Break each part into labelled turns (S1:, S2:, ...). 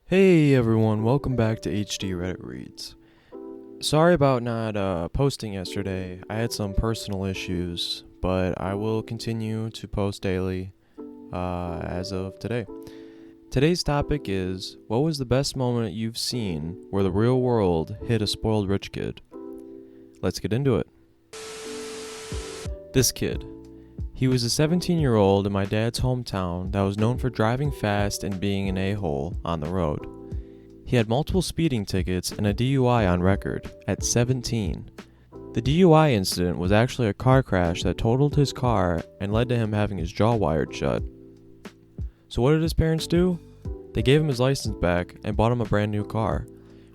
S1: Hey everyone, welcome back to HD Reddit Reads. Sorry about not posting yesterday. I had some personal issues, but I will continue to post daily as of today. Today's topic is, what was the best moment you've seen where the real world hit a spoiled rich kid? Let's get into it. This kid. He was a 17-year-old in my dad's hometown that was known for driving fast and being an a-hole on the road. He had multiple speeding tickets and a DUI on record at 17. The DUI incident was actually a car crash that totaled his car and led to him having his jaw wired shut. So what did his parents do? They gave him his license back and bought him a brand new car,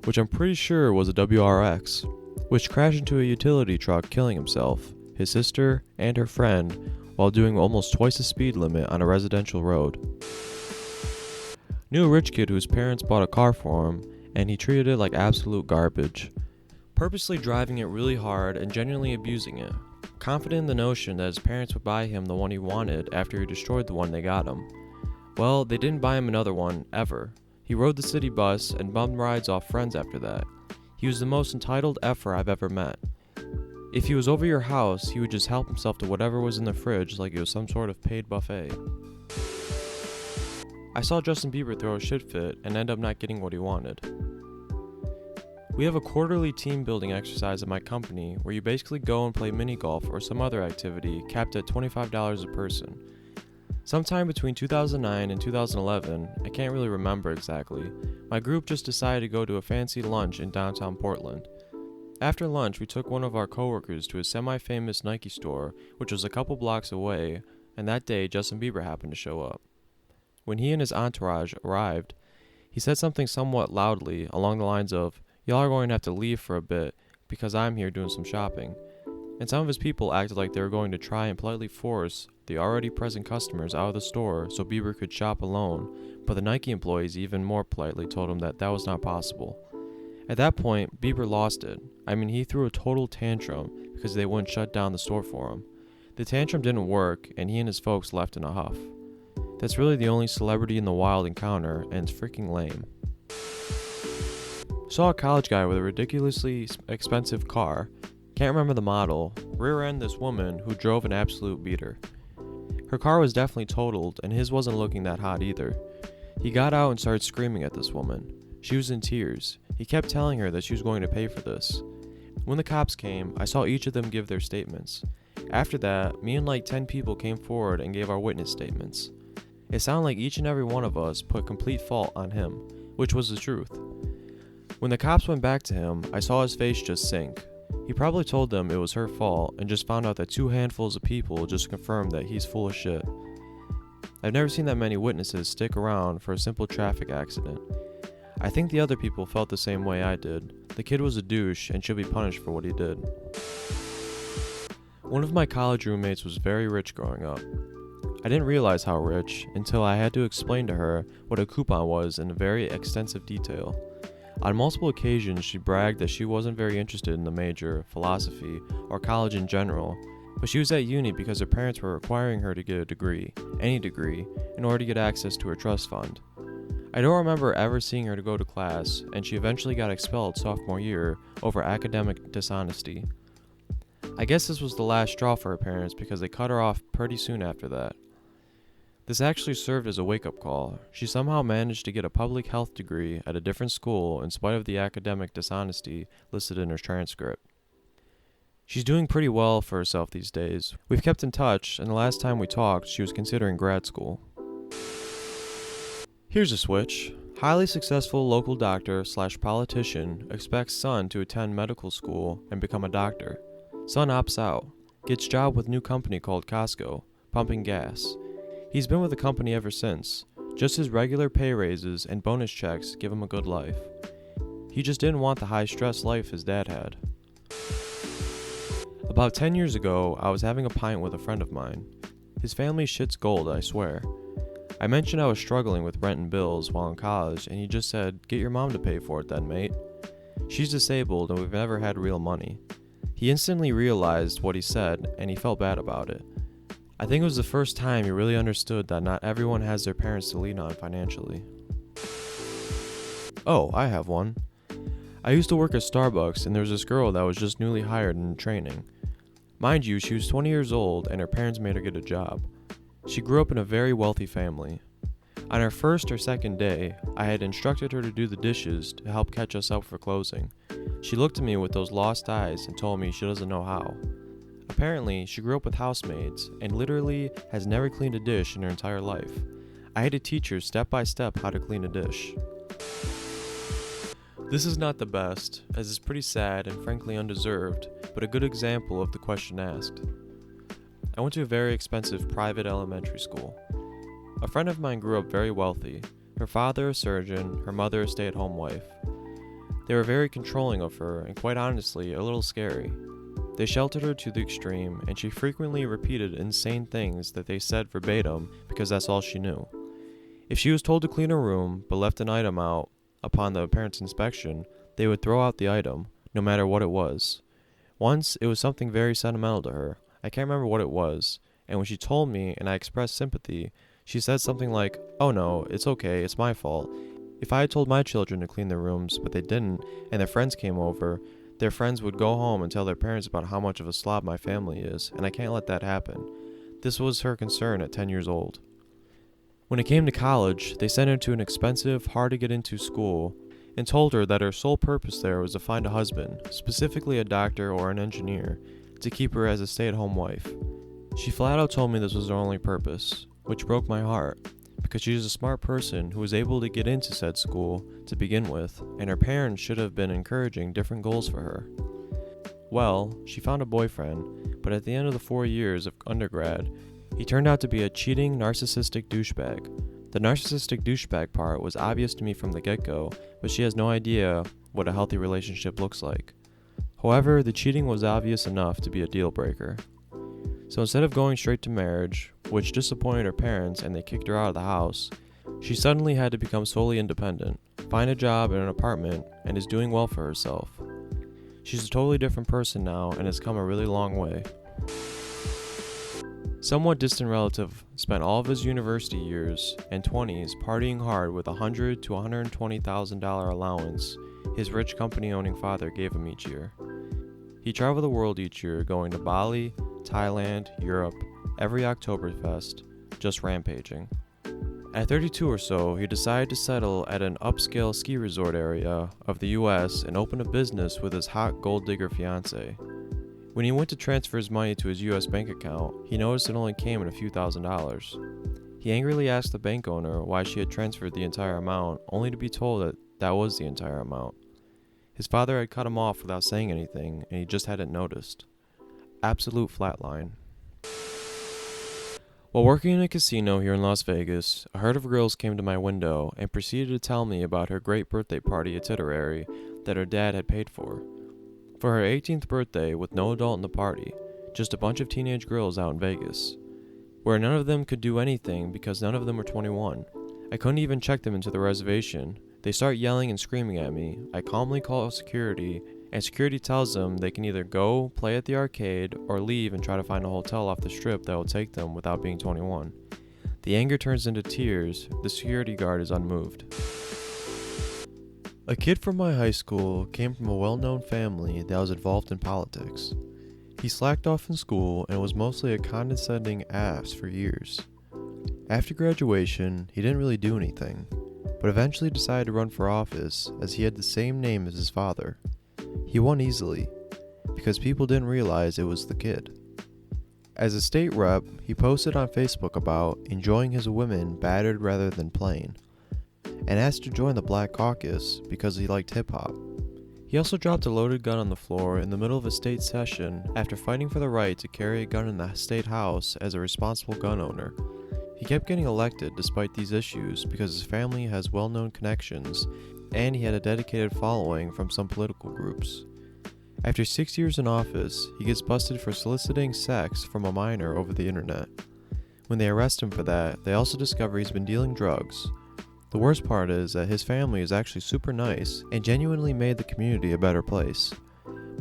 S1: which I'm pretty sure was a WRX, which crashed into a utility truck, killing himself, his sister, and her friend while doing almost twice the speed limit on a residential road. Knew a rich kid whose parents bought a car for him, and he treated it like absolute garbage, purposely driving it really hard and genuinely abusing it, confident in the notion that his parents would buy him the one he wanted after he destroyed the one they got him. Well, they didn't buy him another one, ever. He rode the city bus and bummed rides off friends after that. He was the most entitled effer I've ever met. If he was over your house, he would just help himself to whatever was in the fridge like it was some sort of paid buffet. I saw Justin Bieber throw a shit fit and end up not getting what he wanted. We have a quarterly team building exercise at my company where you basically go and play mini golf or some other activity capped at $25 a person. Sometime between 2009 and 2011, I can't really remember exactly, my group just decided to go to a fancy lunch in downtown Portland. After lunch, we took one of our coworkers to a semi-famous Nike store, which was a couple blocks away, and that day Justin Bieber happened to show up. When he and his entourage arrived, he said something somewhat loudly along the lines of, "Y'all are going to have to leave for a bit because I'm here doing some shopping." And some of his people acted like they were going to try and politely force the already present customers out of the store so Bieber could shop alone, but the Nike employees even more politely told him that was not possible. At that point, Bieber lost it. He threw a total tantrum because they wouldn't shut down the store for him. The tantrum didn't work, and he and his folks left in a huff. That's really the only celebrity in the wild encounter, and it's freaking lame. Saw a college guy with a ridiculously expensive car, can't remember the model, rear-end this woman who drove an absolute beater. Her car was definitely totaled, and his wasn't looking that hot either. He got out and started screaming at this woman. She was in tears. He kept telling her that she was going to pay for this. When the cops came, I saw each of them give their statements. After that, me and like 10 people came forward and gave our witness statements. It sounded like each and every one of us put complete fault on him, which was the truth. When the cops went back to him, I saw his face just sink. He probably told them it was her fault and just found out that 2 handfuls of people just confirmed that he's full of shit. I've never seen that many witnesses stick around for a simple traffic accident. I think the other people felt the same way I did. The kid was a douche and should be punished for what he did. One of my college roommates was very rich growing up. I didn't realize how rich until I had to explain to her what a coupon was in very extensive detail. On multiple occasions, she bragged that she wasn't very interested in the major, philosophy, or college in general, but she was at uni because her parents were requiring her to get a degree, any degree, in order to get access to her trust fund. I don't remember ever seeing her to go to class, and she eventually got expelled sophomore year over academic dishonesty. I guess this was the last straw for her parents because they cut her off pretty soon after that. This actually served as a wake-up call. She somehow managed to get a public health degree at a different school in spite of the academic dishonesty listed in her transcript. She's doing pretty well for herself these days. We've kept in touch, and the last time we talked, she was considering grad school. Here's a switch. Highly successful local doctor/politician expects son to attend medical school and become a doctor. Son opts out. Gets job with new company called Costco, pumping gas. He's been with the company ever since. Just his regular pay raises and bonus checks give him a good life. He just didn't want the high-stress life his dad had. About 10 years ago, I was having a pint with a friend of mine. His family shit's gold, I swear. I mentioned I was struggling with rent and bills while in college, and he just said, "Get your mom to pay for it then, mate. She's disabled and we've never had real money." He instantly realized what he said, and he felt bad about it. I think it was the first time he really understood that not everyone has their parents to lean on financially. Oh, I have one. I used to work at Starbucks, and there was this girl that was just newly hired and in training. Mind you, she was 20 years old, and her parents made her get a job. She grew up in a very wealthy family. On her first or second day, I had instructed her to do the dishes to help catch us up for closing. She looked at me with those lost eyes and told me she doesn't know how. Apparently, she grew up with housemaids and literally has never cleaned a dish in her entire life. I had to teach her step by step how to clean a dish. This is not the best, as it's pretty sad and frankly undeserved, but a good example of the question asked. I went to a very expensive private elementary school. A friend of mine grew up very wealthy, her father a surgeon, her mother a stay-at-home wife. They were very controlling of her and quite honestly a little scary. They sheltered her to the extreme, and she frequently repeated insane things that they said verbatim because that's all she knew. If she was told to clean her room but left an item out upon the parents' inspection, they would throw out the item, no matter what it was. Once, it was something very sentimental to her. I can't remember what it was, and when she told me and I expressed sympathy, she said something like, "Oh no, it's okay, it's my fault. If I had told my children to clean their rooms, but they didn't, and their friends came over, their friends would go home and tell their parents about how much of a slob my family is, and I can't let that happen." This was her concern at 10 years old. When it came to college, they sent her to an expensive, hard-to-get-into school and told her that her sole purpose there was to find a husband, specifically a doctor or an engineer, to keep her as a stay-at-home wife. She flat out told me this was her only purpose, which broke my heart, because she was a smart person who was able to get into said school to begin with, and her parents should have been encouraging different goals for her. Well, she found a boyfriend, but at the end of the 4 years of undergrad, he turned out to be a cheating, narcissistic douchebag. The narcissistic douchebag part was obvious to me from the get-go, but she has no idea what a healthy relationship looks like. However, the cheating was obvious enough to be a deal breaker. So instead of going straight to marriage, which disappointed her parents and they kicked her out of the house, she suddenly had to become solely independent, find a job in an apartment, and is doing well for herself. She's a totally different person now and has come a really long way. Somewhat distant relative spent all of his university years and 20s partying hard with $100,000 to $120,000 allowance his rich company-owning father gave him each year. He traveled the world each year, going to Bali, Thailand, Europe, every Oktoberfest, just rampaging. At 32 or so, he decided to settle at an upscale ski resort area of the US and open a business with his hot gold digger fiancée. When he went to transfer his money to his US bank account, he noticed it only came in a few $1,000s. He angrily asked the bank owner why she had transferred the entire amount, only to be told that that was the entire amount. His father had cut him off without saying anything, and he just hadn't noticed. Absolute flatline. While working in a casino here in Las Vegas, a herd of girls came to my window and proceeded to tell me about her great birthday party itinerary that her dad had paid for. For her 18th birthday, with no adult in the party, just a bunch of teenage girls out in Vegas, where none of them could do anything because none of them were 21. I couldn't even check them into the reservation. They start yelling and screaming at me. I calmly call security, and security tells them they can either go play at the arcade or leave and try to find a hotel off the strip that will take them without being 21. The anger turns into tears. The security guard is unmoved. A kid from my high school came from a well-known family that was involved in politics. He slacked off in school and was mostly a condescending ass for years. After graduation, he didn't really do anything, but eventually decided to run for office as he had the same name as his father. He won easily, because people didn't realize it was the kid. As a state rep, he posted on Facebook about enjoying his women battered rather than plain, and asked to join the Black Caucus because he liked hip-hop. He also dropped a loaded gun on the floor in the middle of a state session after fighting for the right to carry a gun in the state house as a responsible gun owner. He kept getting elected despite these issues because his family has well-known connections and he had a dedicated following from some political groups. After 6 years in office, he gets busted for soliciting sex from a minor over the internet. When they arrest him for that, they also discover he's been dealing drugs. The worst part is that his family is actually super nice and genuinely made the community a better place.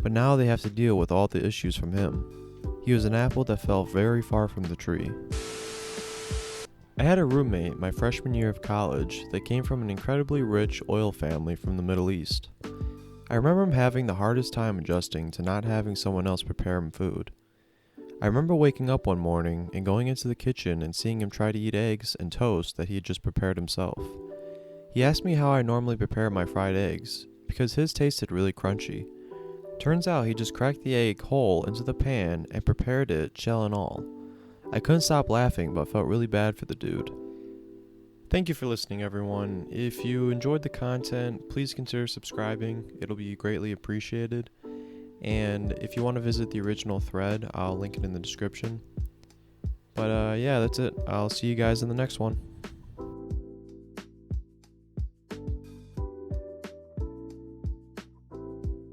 S1: But now they have to deal with all the issues from him. He was an apple that fell very far from the tree. I had a roommate my freshman year of college that came from an incredibly rich oil family from the Middle East. I remember him having the hardest time adjusting to not having someone else prepare him food. I remember waking up one morning and going into the kitchen and seeing him try to eat eggs and toast that he had just prepared himself. He asked me how I normally prepare my fried eggs, because his tasted really crunchy. Turns out he just cracked the egg whole into the pan and prepared it shell and all. I couldn't stop laughing but felt really bad for the dude. Thank you for listening, everyone. If you enjoyed the content, please consider subscribing. It'll be greatly appreciated. And if you want to visit the original thread, I'll link it in the description. But yeah, that's it. I'll see you guys in the next one.